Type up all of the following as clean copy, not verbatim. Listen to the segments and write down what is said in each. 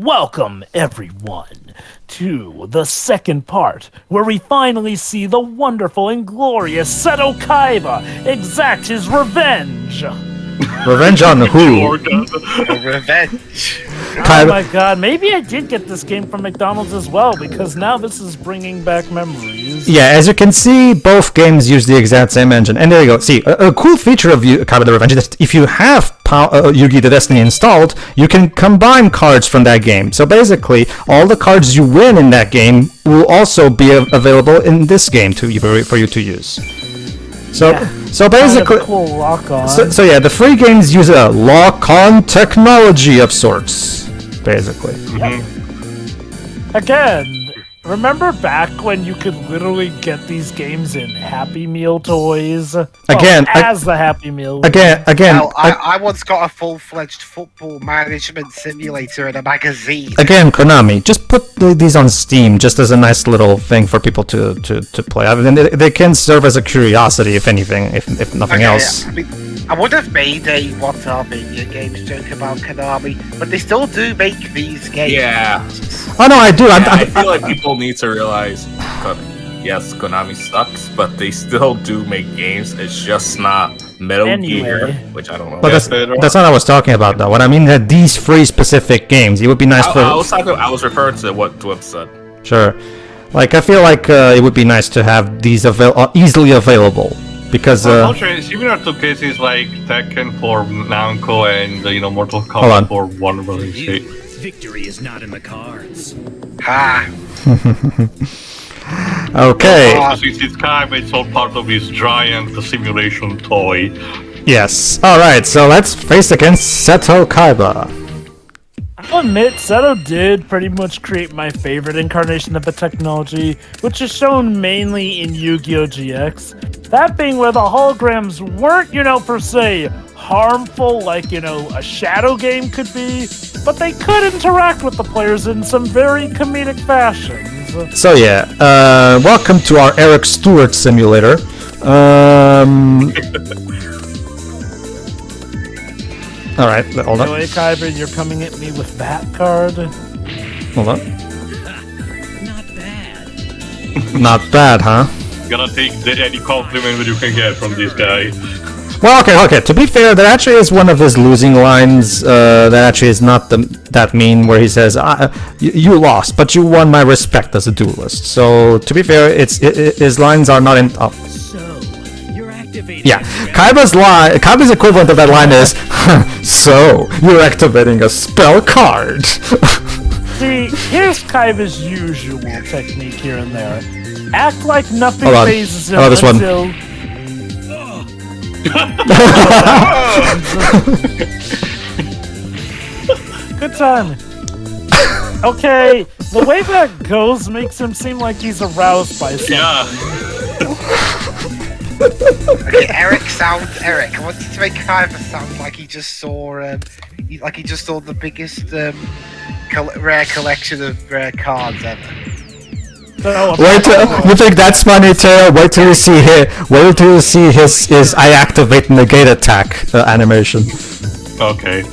Welcome, everyone, to the second part, where we finally see the wonderful and glorious Seto Kaiba exact his revenge. Revenge on who? Revenge. Oh my god, maybe I did get this game from McDonald's as well, because now this is bringing back memories. Yeah, as you can see, both games use the exact same engine. And there you go. See, a cool feature of Kaiba the Revenge is that if you have Yu-Gi-Oh! The Destiny installed, you can combine cards from that game. So basically, all the cards you win in that game will also be available in this game for you to use. So, so basically, kind of cool lock-on. So yeah, the free games use a lock-on technology of sorts, basically. Yep. Again, remember back when you could literally get these games in Happy Meal toys? Again, as the Happy Meal. Again. Well, I once got a full-fledged football management simulator in a magazine. Again, Konami, just put these on Steam just as a nice little thing for people to play. I mean, they can serve as a curiosity, if anything, if nothing else. I mean, I would have made a What Are Video Games joke about Konami, but they still do make these games. Yeah. Oh no, I do. I feel like people need to realize, yes, Konami sucks, but they still do make games. It's just not Metal Gear, which I don't know. But that's not what I was talking about, though. What I mean that these three specific games, it would be nice for. I was referring to what Dweb said. Sure. Like, I feel like it would be nice to have these easily available. Because similar to cases like Tekken for Namco and Mortal Kombat for Warner Bros. Victory is not in the cards. Ha! Okay. It's kind of, it's all part of this giant simulation toy. Yes. Alright, so let's face against Seto Kaiba. I'll admit, Seto did pretty much create my favorite incarnation of the technology, which is shown mainly in Yu-Gi-Oh! GX. That being where the holograms weren't, per se, harmful like, a shadow game could be, but they could interact with the players in some very comedic fashions. So yeah, welcome to our Eric Stewart simulator. Alright, hold on. Anyway, Kaiba, you're coming at me with that card? Hold on. Not bad. Not bad, huh? Gotta take any compliment that you can get from this guy. Well, okay. To be fair, that actually is one of his losing lines. That actually is not that mean, where he says, "You lost, but you won my respect as a duelist." So, to be fair, his lines are not in. Oh. So you're activating. Yeah, Kaiba's equivalent of that line is, "So you're activating a spell card." See, here's Kaiba's usual technique here and there. Act like nothing Hold on. phases him This one. until... Good time. Okay, the way that goes makes him seem like he's aroused by something. Yeah. Okay, Eric, I wanted to make Kaiba sound like he just saw, the biggest rare collection of rare cards ever. You think that's funny, Tail? Wait till you see his I activate negate attack animation. Okay.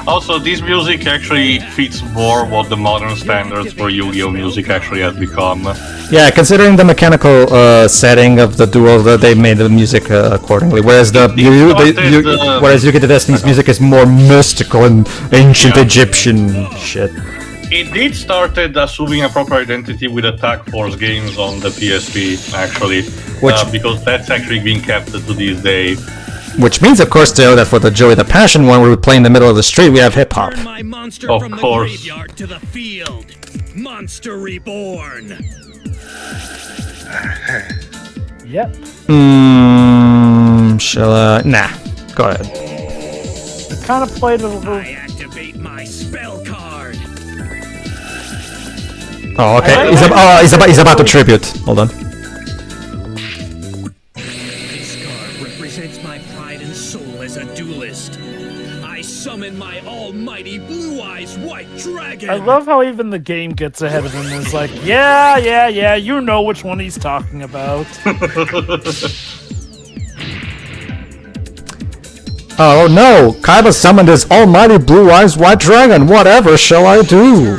Also, this music actually fits more what the modern standards for Yu-Gi-Oh! Music actually has become. Yeah, considering the mechanical setting of the duel, they made the music accordingly. Whereas Yu-Gi-Oh! Destiny's music is more mystical and ancient Egyptian shit. It did started assuming a proper identity with Attack Force games on the PSP, actually. Because that's actually being kept to this day. Which means, of course, Theo, that for the Joey the Passion one, where we play in the middle of the street, we have hip-hop. Turn my monster Of from course. the graveyard to the field. Monster reborn. Yep. Shall I? Nah. Go ahead. You kind of played a little... I activate my spell card. Oh, okay. He's about to tribute. Hold on. This card represents my pride and soul as a duelist. I summon my almighty Blue Eyes White Dragon. I love how even the game gets ahead of him and is like, yeah, you know which one he's talking about. Oh no! Kaiba summoned his almighty blue-eyes white dragon. Whatever shall I do?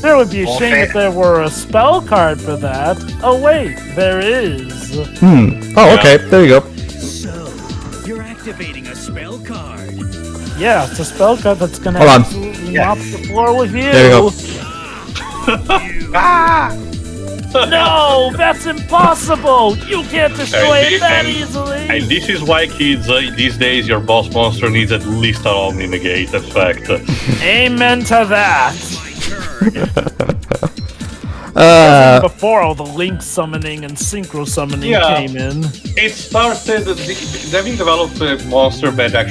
There would be a shame if there were a spell card for that. Oh wait, there is. Oh, okay. There you go. So, you're activating a spell card. Yeah, it's a spell card that's gonna Hold on. absolutely mop the floor with you. There you go. Ah! No, that's impossible! You can't destroy it that easily! And this is why, kids, these days your boss monster needs at least an Omni Negate effect. Amen to that! Before all the link summoning and synchro summoning came in. It started, having developed a monster that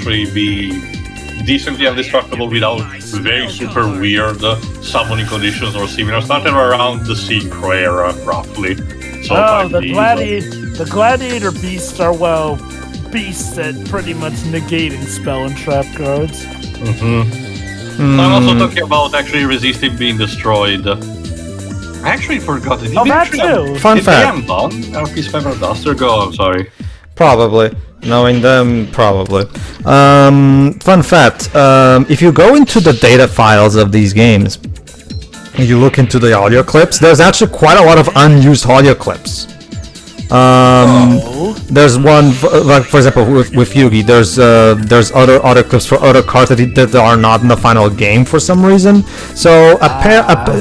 could be decently indestructible without very super weird summoning conditions or similar. Started around the Synchro era, roughly. So the gladiator beasts are, well, beasts at pretty much negating spell and trap cards. I'm also talking about resisting being destroyed. I actually forgot. Did that too! Fun fact. Did RP Feather Duster go? I'm sorry. Probably. Knowing them, probably. Fun fact, if you go into the data files of these games, and you look into the audio clips, there's actually quite a lot of unused audio clips. There's one, like for example, with Yugi, there's other audio clips for other cards that are not in the final game for some reason. So,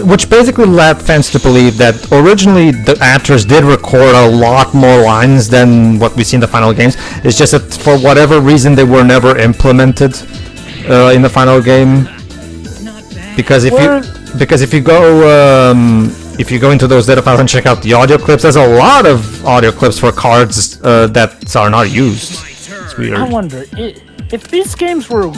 which basically led fans to believe that originally the actors did record a lot more lines than what we see in the final games. It's just that for whatever reason they were never implemented in the final game. Because if you go into those data files and check out the audio clips, there's a lot of audio clips for cards that are not used. It's weird. I wonder, if these games were,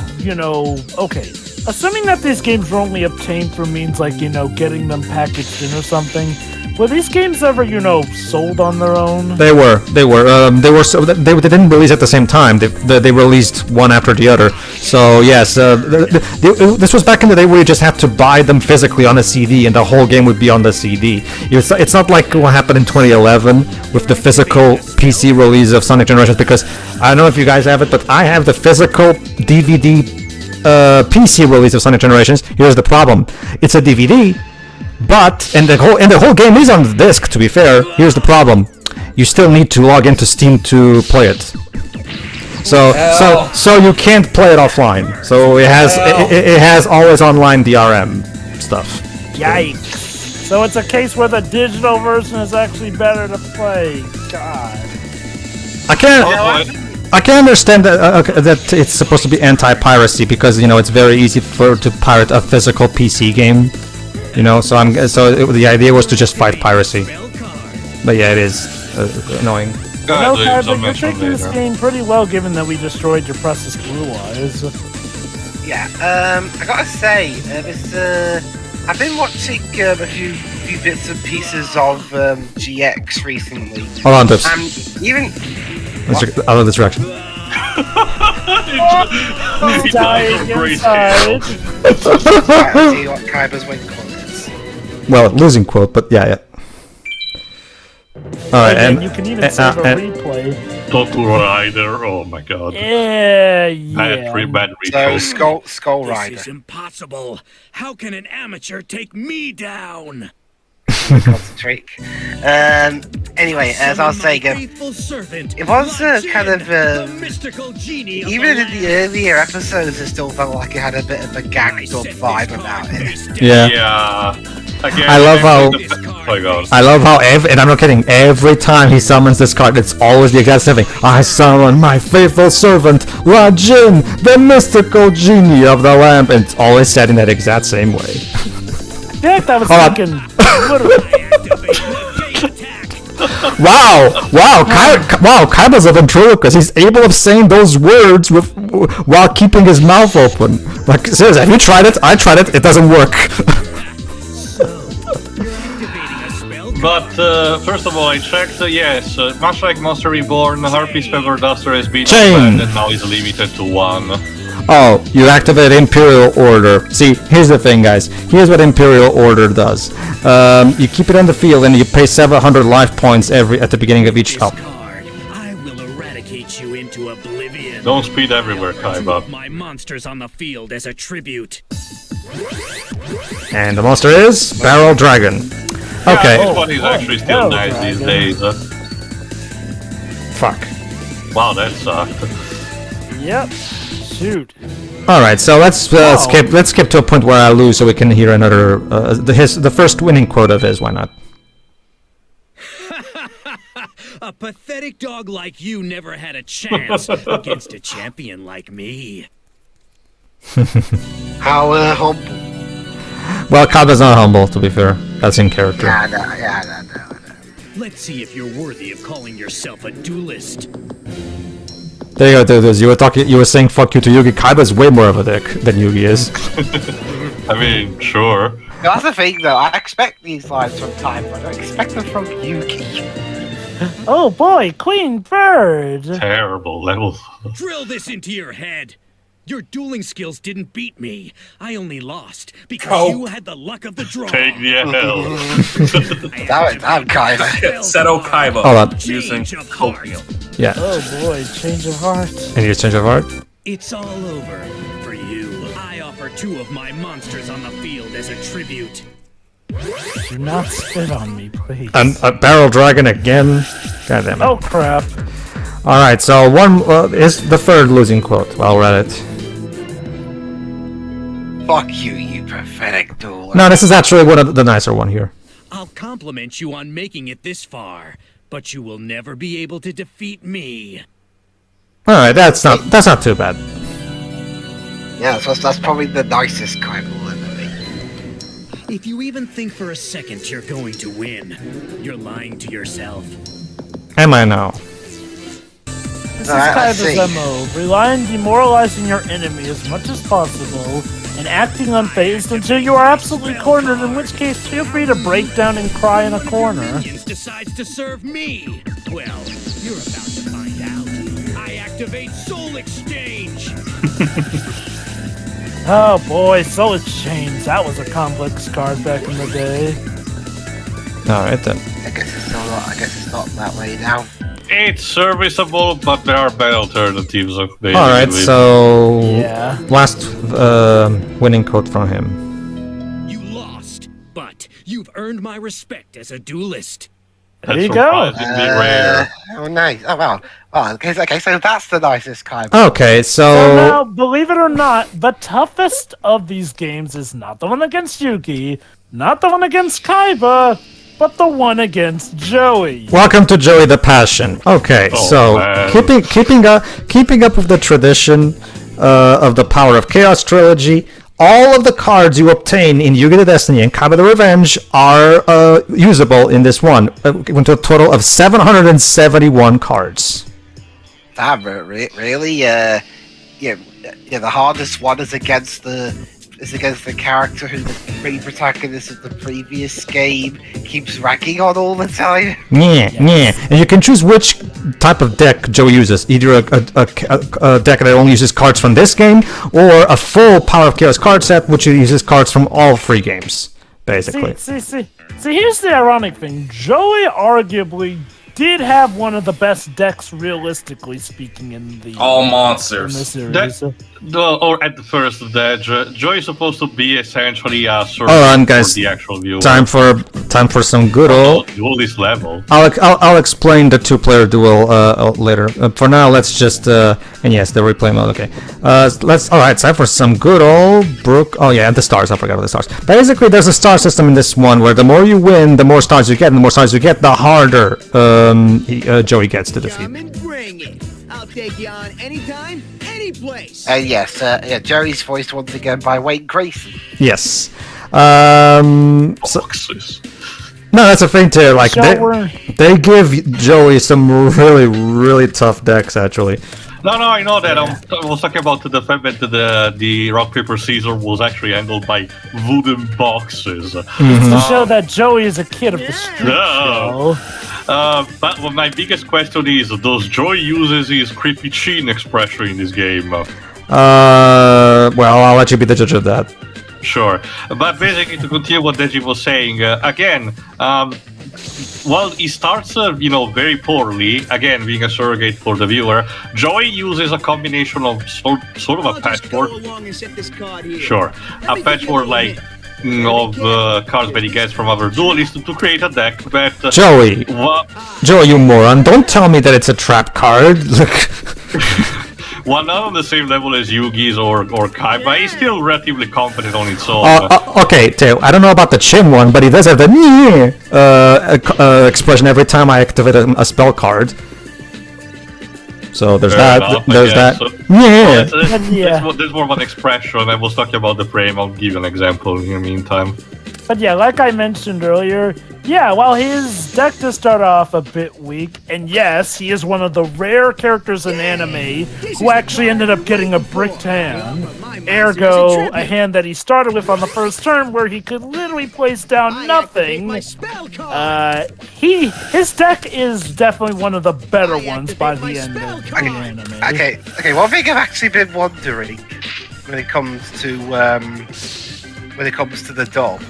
okay, assuming that these games were only obtained through means like, getting them packaged in or something, were these games ever, sold on their own? They were. They didn't release at the same time. They released one after the other. So yes, this was back in the day where you just had to buy them physically on a CD, and the whole game would be on the CD. It's not like what happened in 2011 with the physical PC release of Sonic Generations. Because I don't know if you guys have it, but I have the physical DVD PC release of Sonic Generations. Here's the problem: it's a DVD. But and the whole game is on the disc. To be fair, here's the problem: you still need to log into Steam to play it. So you can't play it offline. So it has always online DRM stuff. Yikes! So it's a case where the digital version is actually better to play. God. I can understand that it's supposed to be anti-piracy because it's very easy to pirate a physical PC game. The idea was to just fight piracy. But yeah, it is annoying. But you're taking this game pretty well, given that we destroyed your precious blue eyes. Yeah, I gotta say, I've been watching a few bits and pieces of GX recently. Hold on, Tips. And even out of distraction. He's dying inside. see what Kaiba's win quote is. Well, losing quote, but yeah. Alright, and you can even save a replay. Total Rider, oh my god. Yeah. I had 3 bad recalls. So, Skull Rider. This is impossible. How can an amateur take me down? Concentrate. Anyway, as I was saying, it was kind of even in the earlier episodes, it still felt like it had a bit of a gagged up vibe about it. Yeah. Again, I love how and I'm not kidding, every time he summons this card, it's always the exact same thing. I summon my faithful servant, Rajin, the mystical genie of the lamp, and it's always said in that exact same way. Yeah, that was fucking Wow, Kaiba's a ventriloquist. He's able of saying those words while keeping his mouth open. Like, seriously, have you tried it? I tried it, it doesn't work. But first of all, I checked. Yes, much like Monster Reborn, Harpy's Feather Duster has been banned and now is limited to 1. Oh, you activate Imperial Order. See, here's the thing, guys. Here's what Imperial Order does. You keep it on the field and you pay 700 life points at the beginning of each. I will eradicate you into oblivion. win. Don't speed everywhere, Two Kaiba. of my monsters on the field as a tribute. And the monster is Barrel Dragon. Okay. This one is actually still nice these days. Fuck. Wow, that sucked. Yep. Shoot. All right, so let's skip. Let's skip to a point where I lose, so we can hear another. The first winning quote of his. Why not? A pathetic dog like you never had a chance against a champion like me. How humble. Well, Kaiba's not humble, to be fair. That's in character. Yeah, no. Let's see if you're worthy of calling yourself a duelist. There you go, dudes. You were saying fuck you to Yugi. Kaiba's way more of a dick than Yugi is. I mean, sure. That's the thing, though. I expect these lines from Time, but I don't expect them from Yuki. Oh boy, Queen Bird. Terrible level. Drill this into your head. Your dueling skills didn't beat me. I only lost because you had the luck of the draw. Take the L. Damn, Kaiba. Seto Kaiba Hold on. using copium. Yeah. Oh boy, change of heart. Any exchange of heart? It's all over for you. I offer two of my monsters on the field as a tribute. Do not spit on me, please. And a Barrel Dragon again. God damn it. Oh crap. All right, so one is the third losing quote. Well, I'll read it. Fuck you, you pathetic duel. No, this is actually one of the nicer one here. I'll compliment you on making it this far, but you will never be able to defeat me. All right, that's not too bad. Yeah, that's probably the nicest kind of enemy. If you even think for a second you're going to win, you're lying to yourself. Am I now? This is I see. Kaiba's MO. Rely on demoralizing your enemy as much as possible and acting unfazed until you are absolutely cornered, in which case feel free to break down and cry in a corner. Minions decides to serve me. Well, you're about to find out. I activate Soul Exchange. Oh boy, Soul Exchange. That was a complex card back in the day. All right then. I guess it's not that way now. It's serviceable, but there are better alternatives. All right, so Yeah. last winning quote from him. You lost, but you've earned my respect as a duelist. There you go. Rare. Oh, nice. Oh, well. Okay, so that's the nicest kind. Okay, So so now, believe it or not, the toughest of these games is not the one against Yuki, not the one against Kaiba, but the one against Joey. welcome to Joey the Passion. Okay, Oh, so man. keeping up with the tradition of the Power of Chaos trilogy. All of the cards you obtain in Yu-Gi-Oh! Destiny and Kaiba the Revenge are usable in this one, into a total of 771 cards. Damn, really? Yeah, the hardest one is against the character who the main protagonist of the previous game keeps racking on all the time. Yeah. And you can choose which type of deck Joe uses. Either a deck that only uses cards from this game, or a full Power of Chaos card set, which uses cards from all three games, basically. See, here's the ironic thing. Joey arguably did have one of the best decks, realistically speaking, in the All in the monsters. series. Or at the first, that Joy is supposed to be essentially a service Hold on, guys. for the actual viewer. Time for some good old. Duelist level. I'll explain the two-player duel later. For now, let's just and yes, the replay mode. Okay, let's. All right, time for some good old Brook. Oh yeah, and the stars. I forgot about the stars. Basically, there's a star system in this one where the more you win, the more stars you get, and the more stars you get, the harder Joey gets to defeat. Come and bring it. I'll take you on anytime, any place. Yes, Joey's voiced once again by Wayne Grayson. Yes. So, Boxes. no, that's a thing too. Like So they give Joey some really tough decks actually. No, I know that. I was talking about the fact that the rock paper scissors was actually handled by wooden boxes. to show that Joey is a kid of the street No. show. But my biggest question is: does Joy uses his creepy chin expression in this game? Well, I'll let you be the judge of that. Sure, but basically to continue what Deji was saying, again, Well, he starts, very poorly. Again, being a surrogate for the viewer. Joey uses a combination of sort of a patchwork. Sure, a patchwork of cards that he gets from other duelists to create a deck that. Joey, Joey, you moron! Don't tell me that it's a trap card. Look. While not on the same level as Yugi's or Kaiba, he's still relatively confident on its own. Okay, Teo, I don't know about the chin one, but he does have the expression every time I activate a spell card. So there's that. There's that. So, there's more of an expression. I was talking about the frame. I'll give you an example in the meantime. But yeah, like I mentioned earlier, while his deck does start off a bit weak, and yes, he is one of the rare characters in anime who actually ended up getting a bricked hand. Ergo, a hand that he started with on the first turn where he could literally place down nothing. His deck is definitely one of the better ones by the end of the anime. Okay, one thing I've actually been wondering when it comes to the dub.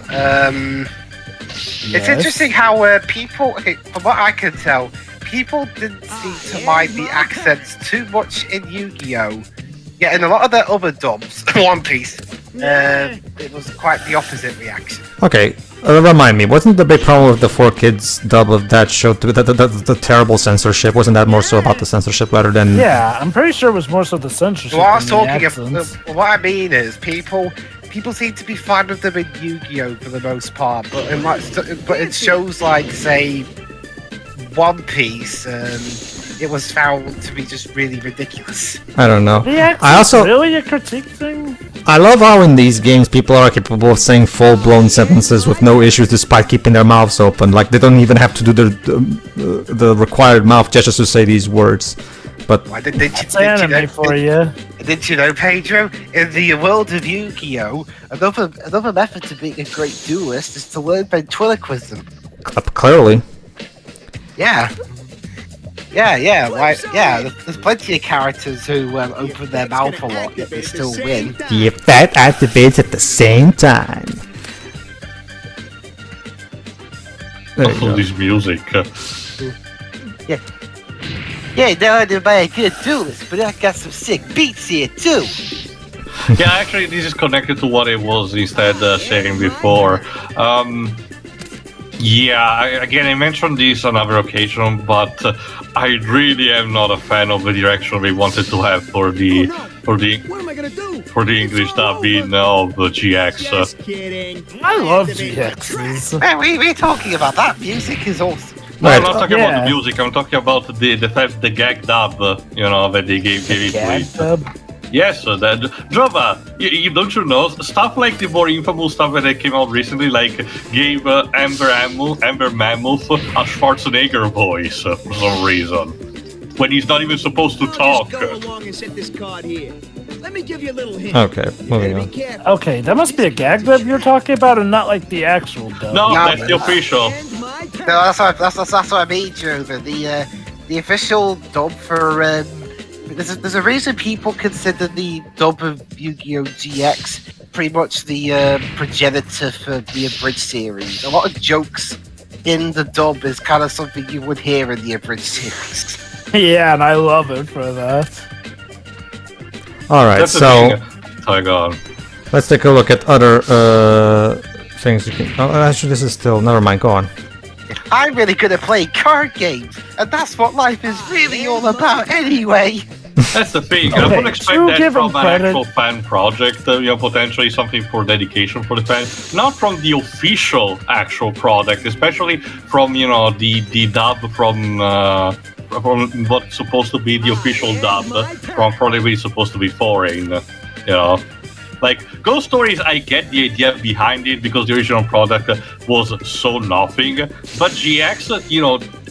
It's interesting how people, from what I can tell, people didn't seem to mind the accents too much in Yu-Gi-Oh! Yeah, in a lot of the other dubs, One Piece, it was quite the opposite reaction. Okay, remind me, wasn't the big problem with the 4Kids dub of that show, the terrible censorship? Wasn't that more so about the censorship rather than... Yeah, I'm pretty sure it was more so the censorship. What I was talking about, what I mean is, people seem to be fine with them in Yu-Gi-Oh! For the most part, but in shows like, say, One Piece, it was found to be just really ridiculous. I don't know. I also really a critique thing. I love how in these games people are capable of saying full-blown sentences with no issues, despite keeping their mouths open. Like they don't even have to do the required mouth gestures to say these words. But didn't you know, Pedro? In the world of Yu-Gi-Oh, another method to being a great duelist is to learn ventriloquism. Clearly. Yeah. There's plenty of characters who open their mouth a lot, yet they still win. The effect activates at the same time. All this music. Yeah, now I'm a good duelist, but I got some sick beats here too. Yeah, actually, this is connected to what I was instead saying before. I mentioned this on other occasion, but I really am not a fan of the direction we wanted to have for the English dubbing of GX. Just kidding. I love GXs. We're talking about that. Music is awesome. No, I'm not talking about the music. I'm talking about the gag dub. That they gave it. Gag dub. Yes, that Jova. Don't you know stuff like the more infamous stuff that came out recently, like gave Amber Mammoth a Schwarzenegger voice for some reason when he's not even supposed to talk. Go along and set this card here. Let me give you a little hint. Okay, moving on. Okay, that must be a gag dub you're talking about, and not like the actual dub. No, that's the official. No, that's what I mean, Jova. The official dub for there's a reason people consider the dub of Yu-Gi-Oh! GX pretty much the progenitor for the abridged series. A lot of jokes in the dub is kind of something you would hear in the abridged series. Yeah, and I love it for that. Alright, so on. Let's take a look at other things you can... Oh, actually, this is still... Never mind, go on. I'm really good at playing card games, and that's what life is really all about anyway. That's the thing. Okay, I would expect that from an credit. actual fan project, potentially something for dedication for the fans, not from the official actual product, especially from the dub from what's supposed to be the official dub from probably supposed to be foreign. Like Ghost Stories, I get the idea behind it because the original product was so nothing, but GX,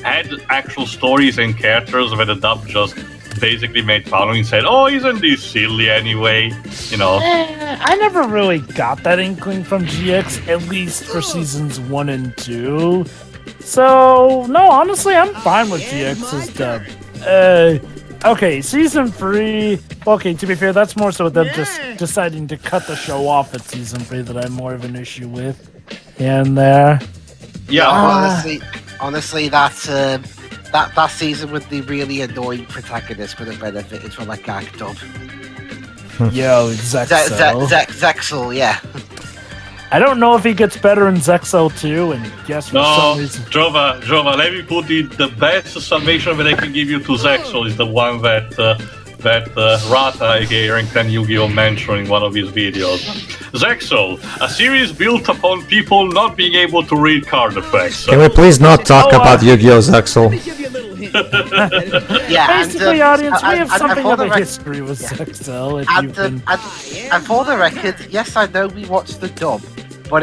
had actual stories and characters where the dub just basically made fun of and said, "Oh, isn't this silly anyway?" I never really got that inkling from GX, at least for seasons 1 and 2. So no, honestly, I'm fine with GX's dub. Okay, season 3. Okay, to be fair, that's more so them just deciding to cut the show off at season 3 that I'm more of an issue with. And there. Yeah, honestly, Honestly, that season with the really annoying protagonist would have benefited from a gag dub. Yo, Zexel. Zexel, yeah. I don't know if he gets better in Zexel 2, and yes, for some reason... Jova, let me put it, the best summation that I can give you to Zexel is the one that Rata, aka Rank 10 Yu-Gi-Oh! Mentioned in one of his videos. Zexel, a series built upon people not being able to read card effects. Can we please not talk about Yu-Gi-Oh! Zexel? Yeah, basically, audience, we have something of a history with Zexel. And for the record, yes, I know we watched the dub, but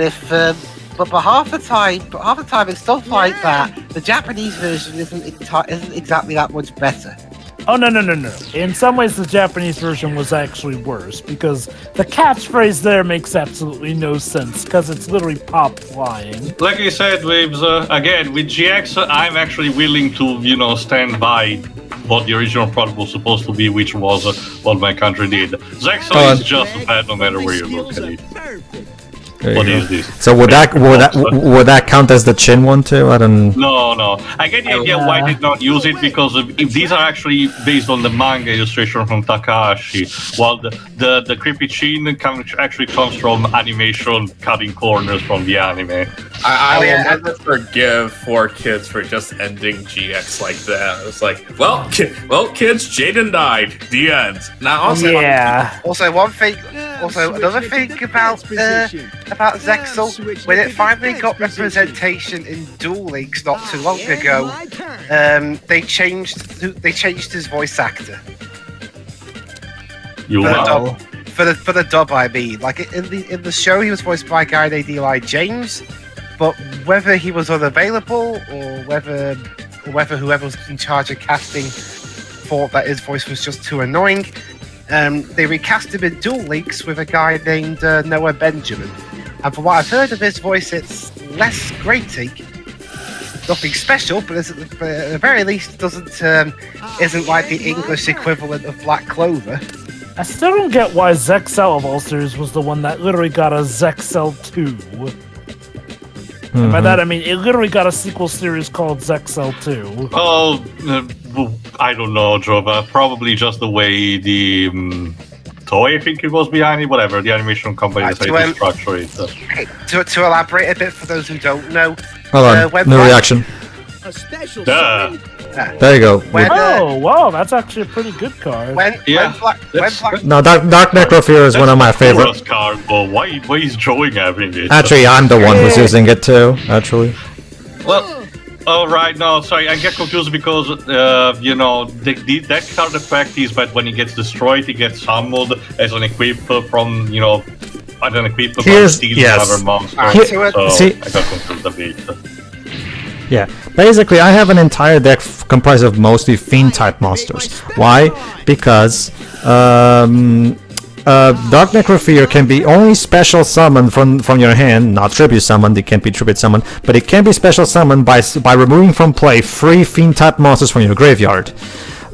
but half the time in stuff like that, the Japanese version isn't exactly that much better. Oh, no. In some ways, the Japanese version was actually worse, because the catchphrase there makes absolutely no sense, because it's literally pop flying. Like I said, with GX, I'm actually willing to, stand by what the original product was supposed to be, which was what my country did. Zexel is just bad no matter where you look at it. What is this? So would that count as the Chin one too? I don't. No. I get the idea why they not use it, because if these are actually based on the manga illustration from Takahashi, while the creepy Chin actually comes from animation cutting corners from the anime. I will never forgive 4Kids for just ending GX like that. It's like, well, kids, Jaden died. The end. Now, also, another thing about Zexel, when it finally got representation in Duel Links not too long ago, they changed his voice actor. For the dub, I mean, like in the show, he was voiced by a guy named Eli James, but whether he was unavailable or whether whoever was in charge of casting thought that his voice was just too annoying, they recast him in Duel Links with a guy named Noah Benjamin. And from what I've heard of his voice, it's less grating. Nothing special, but at the very least, isn't like the English equivalent of Black Clover. I still don't get why Zexel of all series was the one that literally got a Zexel 2. And by that I mean it literally got a sequel series called Zexel 2. Oh, I don't know, Jova. Probably just the way the Toei, I think it was behind it. Whatever, the animation company decided to structure it. To elaborate a bit for those who don't know. Hold on, no reaction. A special There you go. Wow, that's actually a pretty good card. No, Dark Necrofear is one of my favorite cards. But why is Joey having it? Actually, I'm the one who's using it too. Actually. Well, all right. No, sorry, I get confused because that card effect is that when it gets destroyed, it gets summoned as an equip from an equip from stealing another monster. I got confused a bit. Yeah, basically I have an entire deck comprised of mostly Fiend-type monsters. Why? Because Dark Necrofear can be only special summoned from your hand, not tribute summoned, it can't be tribute summoned, but it can be special summoned by removing from play 3 Fiend-type monsters from your graveyard.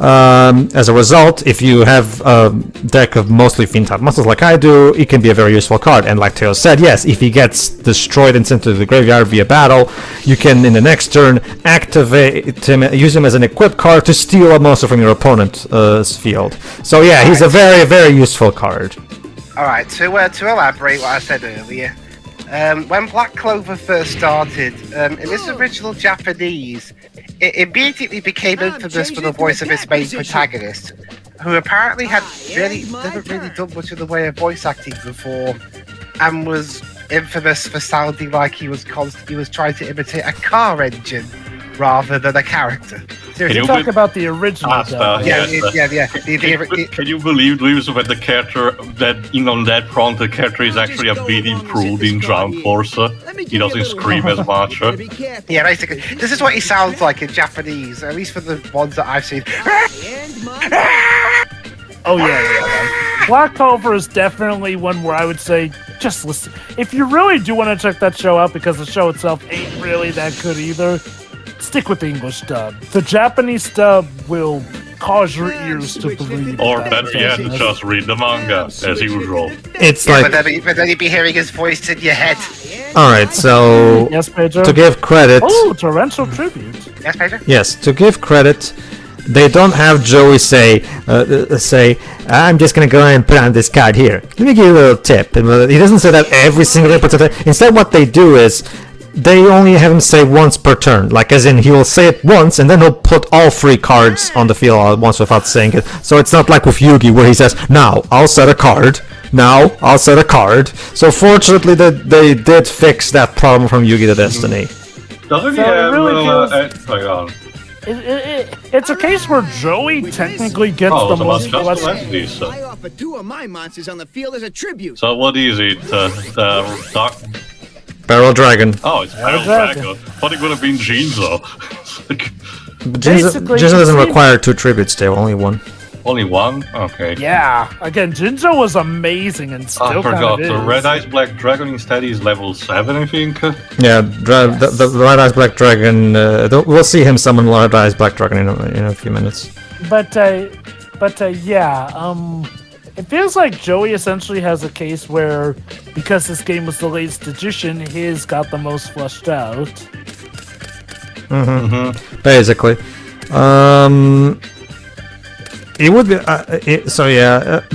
As a result, if you have a deck of mostly Fiend-type monsters like I do, it can be a very useful card. And like Teo said, yes, if he gets destroyed and sent to the graveyard via battle, you can, in the next turn, activate him, use him as an equip card to steal a monster from your opponent's field. So yeah, he's a very, very useful card. Alright, to elaborate what I said earlier, when Black Clover first started, in its original Japanese, it immediately became infamous for the voice of its main protagonist, who apparently had never really done much in the way of voice acting before, and was infamous for sounding like he was trying to imitate a car engine rather than a character. Seriously, talk about the original. Yeah. Can you believe, Lewis, that the character on that front, the character is actually a bit improved in Jump Force? He doesn't scream as much. Yeah, basically, this is what he sounds like in Japanese, at least for the ones that I've seen. Oh yeah. Black Clover is definitely one where I would say just listen. If you really do want to check that show out, because the show itself ain't really that good either, stick with the English dub. The Japanese dub will cause your ears to bleed. Or better yet, just read the manga, as usual. It's Yeah, like, but then you'd be hearing his voice in your head. alright, so Yes, Pedro? to give credit, Oh, torrential tribute. Yes, Pedro? yes, to give credit, they don't have Joey say, I'm just gonna go ahead and put on this card here. Let me give you a little tip. And, he doesn't say that every single episode. Instead, what they do is, they only have him say once per turn. Like, as in, he will say it once, and then he'll put all 3 cards on the field all at once without saying it. So it's not like with Yugi, where he says, now, I'll set a card. Now, I'll set a card. So fortunately, they did fix that problem from Yugi to Destiny. Doesn't he So it have... really feels- hang on. It's a case where Joey technically gets Oh, the so most let's blessings. customize this. I offer 2 of my monsters on the field as a tribute. So what is it? Barrel Dragon. Oh, it's Barrel Dragon. Dragon. Thought it would have been Jinzo. Jinzo Basically, doesn't you see- require 2 tributes, Dave, only 1. Only one? Okay. Yeah, again, Jinzo was amazing and still I kind forgot. of The is. Red Eyes Black Dragon instead is level 7, I think. Yeah, the Red Eyes Black Dragon. We'll see him summon Red Eyes Black Dragon in a few minutes. But yeah, it feels like Joey essentially has a case where, because this game was the latest edition, his got the most fleshed out. Basically, it would be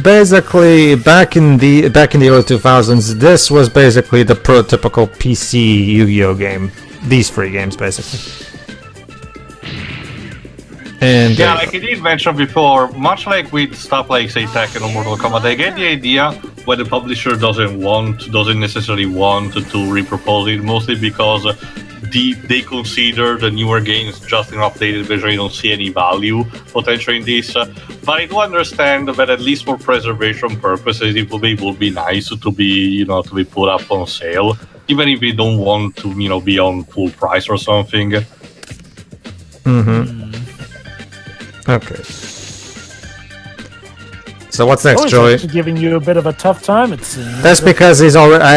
basically back in the early 2000s, this was basically the prototypical PC Yu-Gi-Oh game. These 3 games, basically. And Yeah, like I did mention before, much like with stuff like, say, Tekken or Mortal Kombat, I get the idea when the publisher doesn't necessarily want to repropose it, mostly because they consider the newer games just an updated version. You don't see any value potential in this. But I do understand that at least for preservation purposes, it would be nice to be put up on sale, even if they don't want to be on full price or something. okay. So what's next, Joey's Joey? actually giving you a bit of a tough time, it seems. That's because he's already. I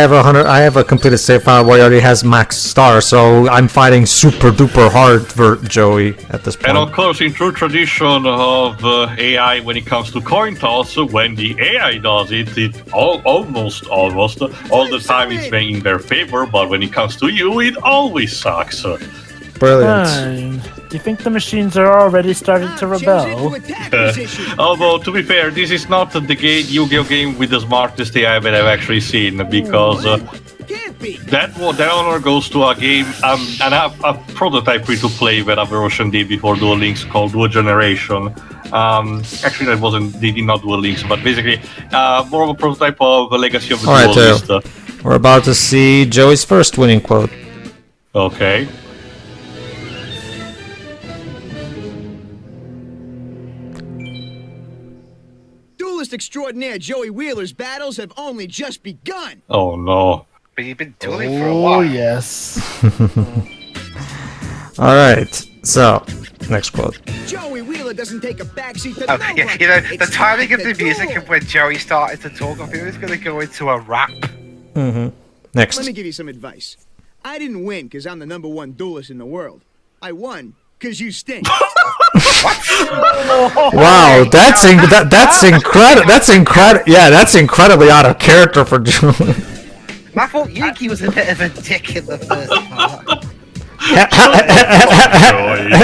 have a completed save file where he already has max star, so I'm fighting super duper hard for Joey at this point. And of course, in true tradition of AI, when it comes to coin toss, when the AI does it, almost all the time it's in their favor. But when it comes to you, it always sucks. Brilliant. Do you think the machines are already starting to rebel? Although, to be fair, this is not the Yu-Gi-Oh game with the smartest AI that I've actually seen, because that honor goes to a game, a prototype free-to-play that Aversion did before Duel Links called Dual Generation. Actually, they did not Duel Links, but basically more of a prototype of a Legacy of the Alright, Duelist. we're about to see Joey's first winning quote. Okay. Duelist extraordinaire Joey Wheeler's battles have only just begun. Oh no. But you've been dueling for a while. Oh, yes. Alright, so, next quote. Joey Wheeler doesn't take a backseat to Oh, no yeah, one. the It's timing time of the to music duel. and when Joey started to talk, I think it was going to go into a rap. Next. Let me give you some advice. I didn't win because I'm the #1 duelist in the world. I won because you stink. Wow, that's incredible. That's incredible. Yeah, that's incredibly out of character for Joey. I thought Yuki was a bit of a dick in the first part. I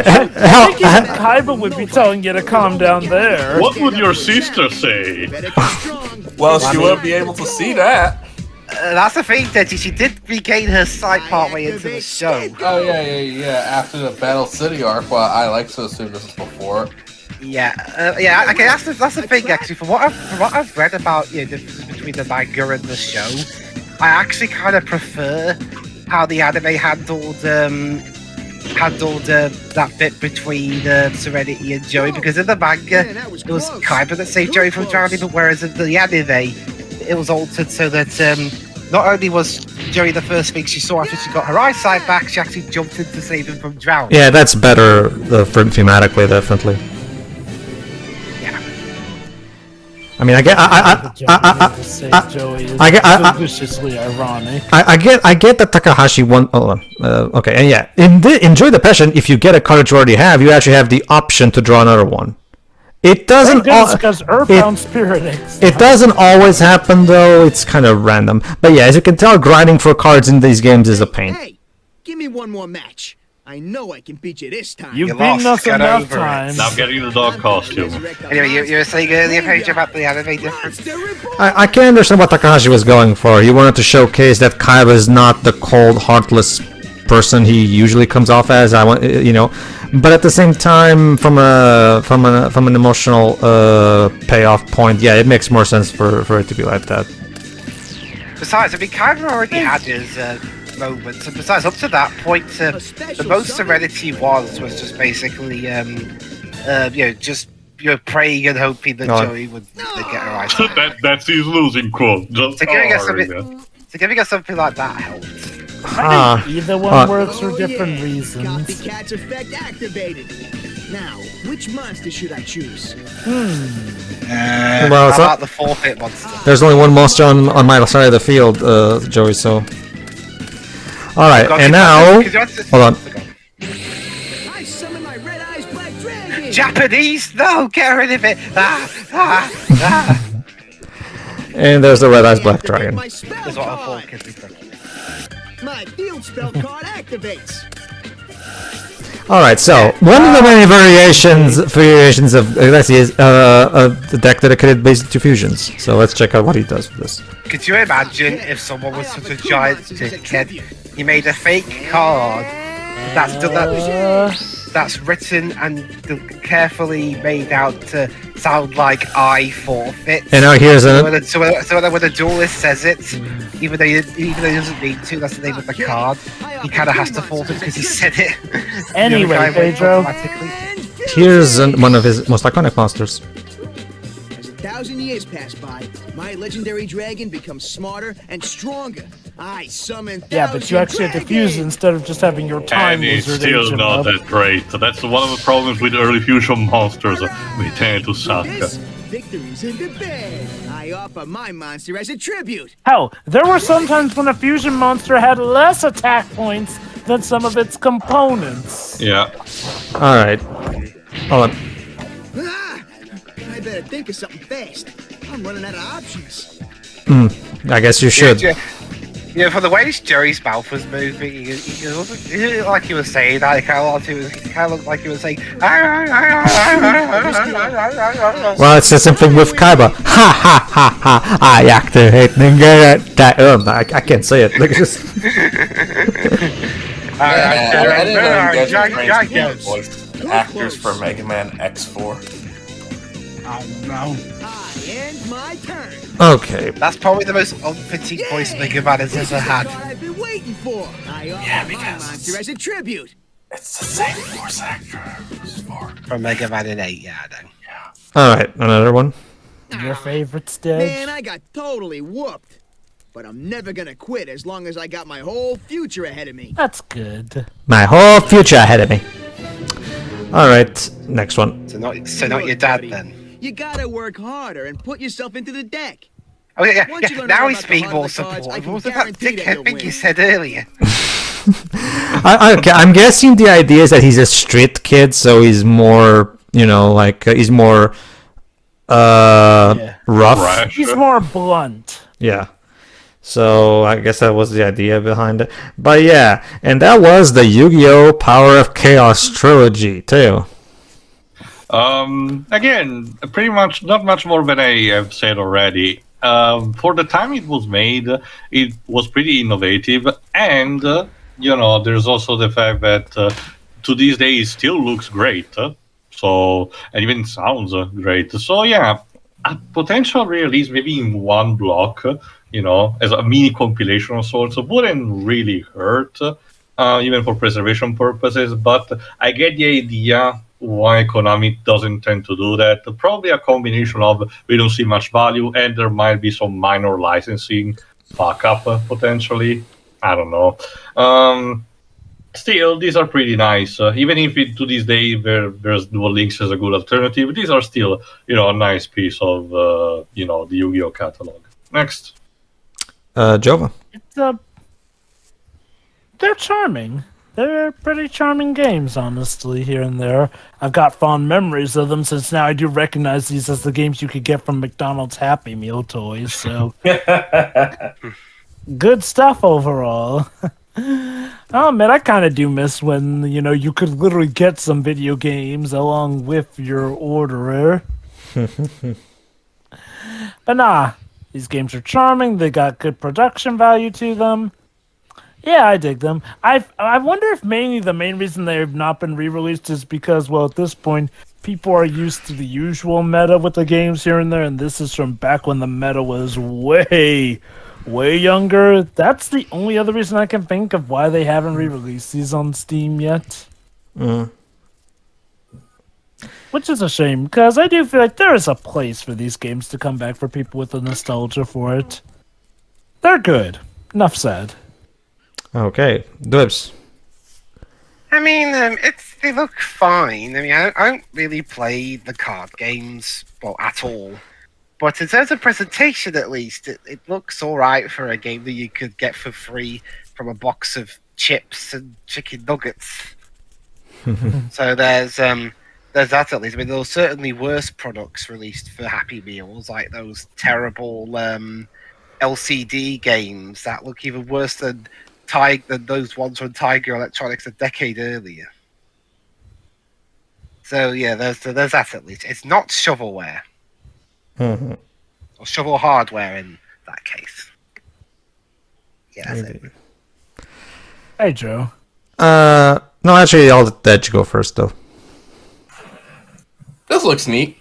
think Kaiba would be telling you to calm down there. What would your sister say? Better keep strong. Well, she wouldn't be able to see that. That's the thing, Deji. She did regain her sight partway into the show. Oh yeah. After the Battle City arc, well, I like to assume this is before. Yeah. Okay, that's the thing. Actually, from what I've read about the difference between the manga and the show, I actually kind of prefer how the anime handled that bit between Serenity and Joey, because in the manga it was Kaiba that saved Joey from drowning, but whereas in the anime it was altered so that not only was Joey the first thing she saw after she got her eyesight back, she actually jumped in to save him from drowning. Yeah, that's better thematically, definitely. Yeah. I mean, I get Viciously ironic. I get that Takahashi won. Okay, and yeah, enjoy the passion. If you get a card you already have, you actually have the option to draw another one. It doesn't. Because Earthbound Spirit exists. It doesn't always happen though. It's kind of random. But yeah, as you can tell, grinding for cards in these games is a pain. Hey, give me one more match. I know I can beat you this time. You've You beaten lost, us get enough over it. times. Now I'm getting the dog costume. Anyway, you were saying earlier, Pedro, about the anime difference. I can understand what Takahashi was going for. He wanted to showcase that Kaiba is not the cold, heartless person he usually comes off as. But at the same time, from an emotional payoff point, yeah, it makes more sense for it to be like that. Besides, I mean, Kaiba already had his moments, and besides, up to that point, the most Serenity was just basically, just praying and hoping that Joey would get her right. That's his losing quote. Just So giving us something like that helped. I think either one works for different reasons. Copycat's effect activated. Now, which monster should I choose? Well, How about the forfeit monster? there's only one monster on my side of the field, Joey. So, all right, and now hold on. I summon my red eyes black dragon. Japanese? No, get rid of it. And there's the Red Eyes Black Dragon. My spell That's what I thought card. kids would think. My field spell card activates. All right, so one of the many variations of Alessi is the deck dedicated basically to fusions. So let's check out what he does with this. Could you imagine if someone was such a giant dickhead? He made a fake card that's written and carefully made out to sound like I forfeit. And now here's So when a duelist says it, even though he doesn't need to, that's the name of the card. He kind of has to forfeit because he said it. Anyway, Pedro. here's one of his most iconic monsters. As 1,000 years pass by, my legendary dragon becomes smarter and stronger. I summon. Yeah, but you actually have to fuse instead of just having your time And it's wizard still agent not up. that great. That's one of the problems with early fusion monsters. They tend to suck. This victory's in the bag. I offer my monster as a tribute. Hell, there were some times when a fusion monster had less attack points than some of its components. Yeah. All right, hold on. I better think of something fast. I'm running out of options. I guess you should. Yeah, for the way Joey's mouth was moving, he wasn't like he was saying that. It kind of looked like he was saying. Well, it's the same thing with Kaiba. Ha ha ha ha! I activate Ninja. I can't say it. Look at this. I didn't know voice actors for Mega Man X4. I end my turn. Okay. That's probably the most unfitting voice Mega Man has ever had. I've been waiting for. I offer my monster as a tribute. It's the same voice actor From Mega Man in 8, yeah, I know. All right, another one. Your favorite stage? Man, I got totally whooped. But I'm never gonna quit as long as I got my whole future ahead of me. That's good. My whole future ahead of me. All right, next one. So not your dad then. You gotta work harder and put yourself into the deck. Oh yeah, Once you yeah. learn Now more he's about the being heart more of the cards, I supportive. can What was that guarantee that dickhead you'll thing you win. said earlier? Okay, I'm guessing the idea is that he's a street kid, so he's more, he's more rough. Rash. He's more blunt. Yeah. So I guess that was the idea behind it. But yeah, and that was the Yu-Gi-Oh! Power of Chaos trilogy too. Again, pretty much not much more than I have said already. For the time it was made, it was pretty innovative, and there's also the fact that to this day it still looks great. And even sounds great. So yeah, a potential release maybe in one block, as a mini compilation of sorts, wouldn't really hurt, even for preservation purposes. But I get the idea why Konami doesn't tend to do that. Probably a combination of we don't see much value and there might be some minor licensing fuck up potentially. I don't know. Still, these are pretty nice. Even if to this day there's Dual Links as a good alternative, these are still a nice piece of the Yu-Gi-Oh catalog. Next. Jova. It's they're charming. they're pretty charming games, honestly, here and there. I've got fond memories of them since now I do recognize these as the games you could get from McDonald's Happy Meal toys, so good stuff overall. Oh man, I kind of do miss when, you could literally get some video games along with your orderer. But nah, these games are charming, they got good production value to them. Yeah, I dig them. I wonder if mainly the main reason they've not been re-released is because, well, at this point, people are used to the usual meta with the games here and there, and this is from back when the meta was way younger. That's the only other reason I can think of why they haven't re-released these on Steam yet. Which is a shame, because I do feel like there is a place for these games to come back for people with the nostalgia for it. They're good. Enough said. Okay, Dibs. I mean, they look fine. I mean, I don't really play the card games, well, at all. But in terms of presentation, at least, it looks all right for a game that you could get for free from a box of chips and chicken nuggets. So there's that at least. I mean, there were certainly worse products released for Happy Meals, like those terrible LCD games that look even worse than those ones from Tiger Electronics a decade earlier. So yeah, there's that at least. It's not shovelware. Or shovel hardware in that case. Yeah, that's it. Hey, Joe. No, actually, I'll let you go first, though. This looks neat.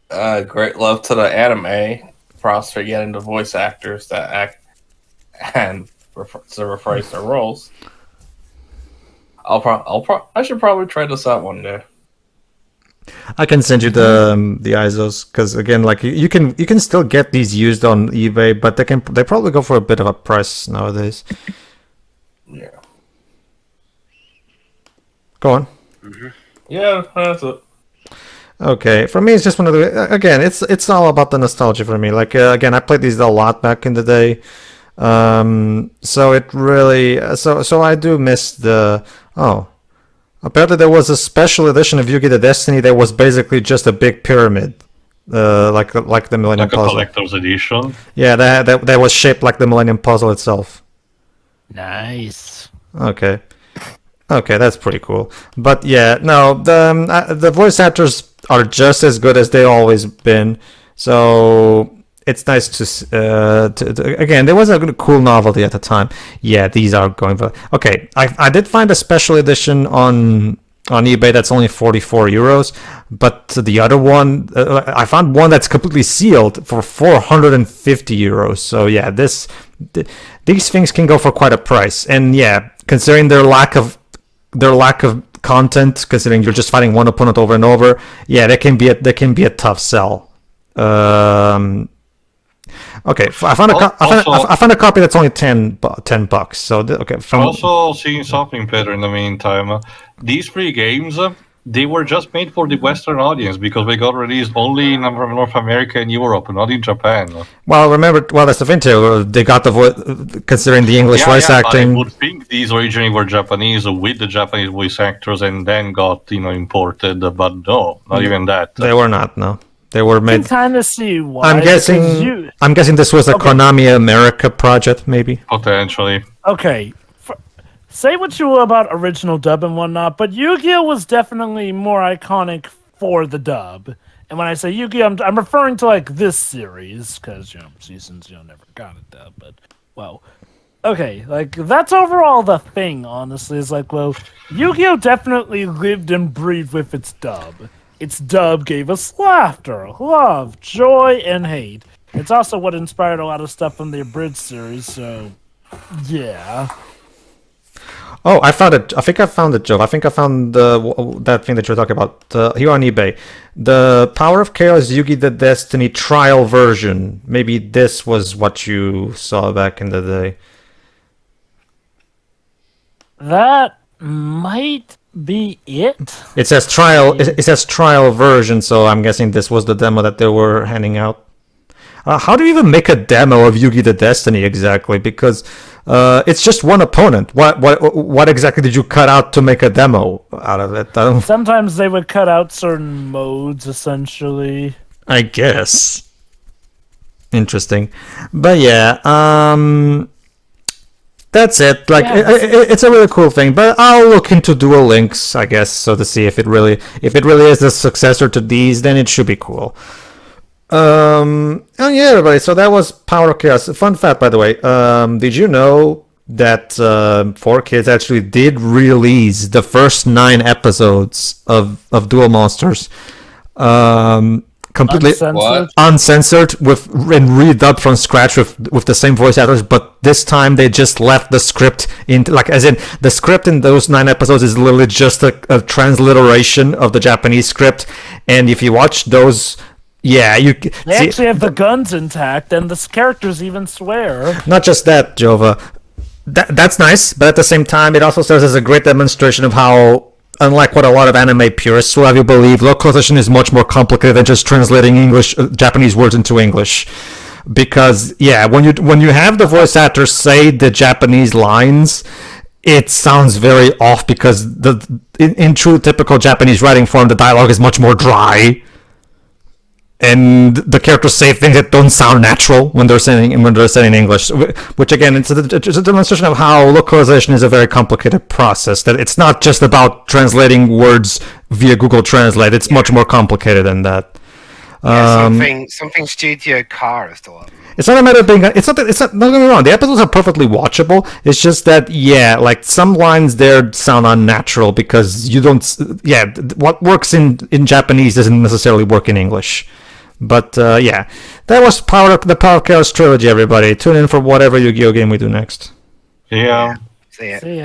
Great love to the anime. Props for getting the voice actors that act and to rephrase their roles. I should probably try this out one day. I can send you the ISOs because again, like you can still get these used on eBay, but they probably go for a bit of a price nowadays. Yeah. Go on. Yeah, that's it. Okay, for me, it's just one of the. Again, it's all about the nostalgia for me. Like again, I played these a lot back in the day, so it really. So I do miss the. Oh, apparently there was a special edition of Yu-Gi-Oh! Destiny that was basically just a big pyramid, like the Millennium Puzzle. Like a collector's edition. Yeah, that was shaped like the Millennium Puzzle itself. Nice. Okay, that's pretty cool. But yeah, no, the voice actors are just as good as they always been. So it's nice to again. There was a cool novelty at the time. Yeah, these are going for. Okay, I did find a special edition on eBay that's only 44 euros, but the other one I found one that's completely sealed for 450 euros. So yeah, these things can go for quite a price. And yeah, considering their lack of content, considering you're just fighting one opponent over and over, yeah, that can be a tough sell. Okay, I found a copy that's only 10 bucks. So okay. Also seeing something, Pedro. In the meantime, these three games they were just made for the Western audience because they got released only in North America and Europe, not in Japan. Well, remember, that's the thing too. They got considering the English voice acting. I would think these originally were Japanese with the Japanese voice actors, and then got imported. But no, not even that. They were not. No. They were made. I can kind of see why. I'm guessing this was a Konami America project, maybe. Potentially. Okay. Say what you will about original dub and whatnot, but Yu-Gi-Oh! Was definitely more iconic for the dub. And when I say Yu-Gi-Oh!, I'm referring to like this series, because seasons never got a dub. But well, okay, like that's overall the thing. Honestly, is like, well, Yu-Gi-Oh! Definitely lived and breathed with its dub. Its dub gave us laughter, love, joy, and hate. It's also what inspired a lot of stuff from the abridged series, so yeah. Oh, I found it. I think I found it, Joe. I think I found that thing that you're talking about here on eBay. The Power of Chaos Yu-Gi-Oh! Destiny trial version. Maybe this was what you saw back in the day. That might be it. It says trial. It says trial version, so I'm guessing this was the demo that they were handing out. How do you even make a demo of Yu-Gi the Destiny exactly? Because it's just one opponent. What exactly did you cut out to make a demo out of it? Sometimes they would cut out certain modes, essentially. I guess. Interesting. But yeah, that's it. Like, it's a really cool thing. But I'll look into Dual Links, I guess, so to see if it really is the successor to these, then it should be cool. Oh yeah, everybody. So that was Power of Chaos. Fun fact, by the way. Did you know that 4Kids actually did release the first 9 episodes of Duel Monsters, completely uncensored and redubbed from scratch with the same voice actors, but this time they just left the script in, like, as in the script in those 9 episodes is literally just a transliteration of the Japanese script, and if you watch those. Yeah, They actually have the guns intact, and the characters even swear. Not just that, Jova. That's nice, but at the same time, it also serves as a great demonstration of how, unlike what a lot of anime purists will have you believe, localization is much more complicated than just translating Japanese words into English. Because yeah, when you have the voice actors say the Japanese lines, it sounds very off because in true typical Japanese writing form, the dialogue is much more dry. And the characters say things that don't sound natural when they're saying English, which again, it's a demonstration of how localization is a very complicated process. That it's not just about translating words via Google Translate; it's much more complicated than that. Something Studio Car is still up. It's not a matter of being. It's not. Don't get me wrong. The episodes are perfectly watchable. It's just that, yeah, like some lines there sound unnatural because you don't. Yeah, what works in Japanese doesn't necessarily work in English. But yeah, that was the Power Chaos trilogy. Everybody, tune in for whatever Yu-Gi-Oh game we do next. Yeah. See ya. See ya.